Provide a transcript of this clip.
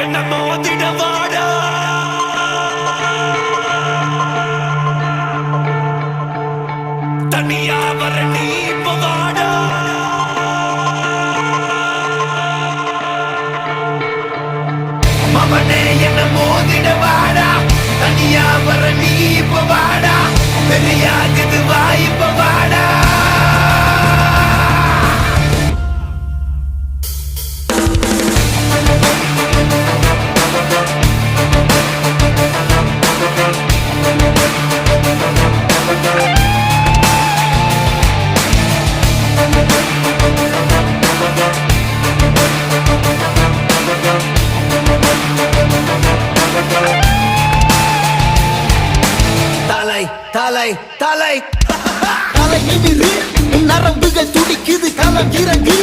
என்ன மோதிட வாடா தனியா வர நீ இப்ப வாடா மவனே என்ன மோதிட வாடா தனியா வர நீ இப்ப வாடா பெரியாகுது வா இப்ப வாடா தலை தலை தலை தலை எதிரு நரம்புகள் துடிக்குது களம் இறங்கு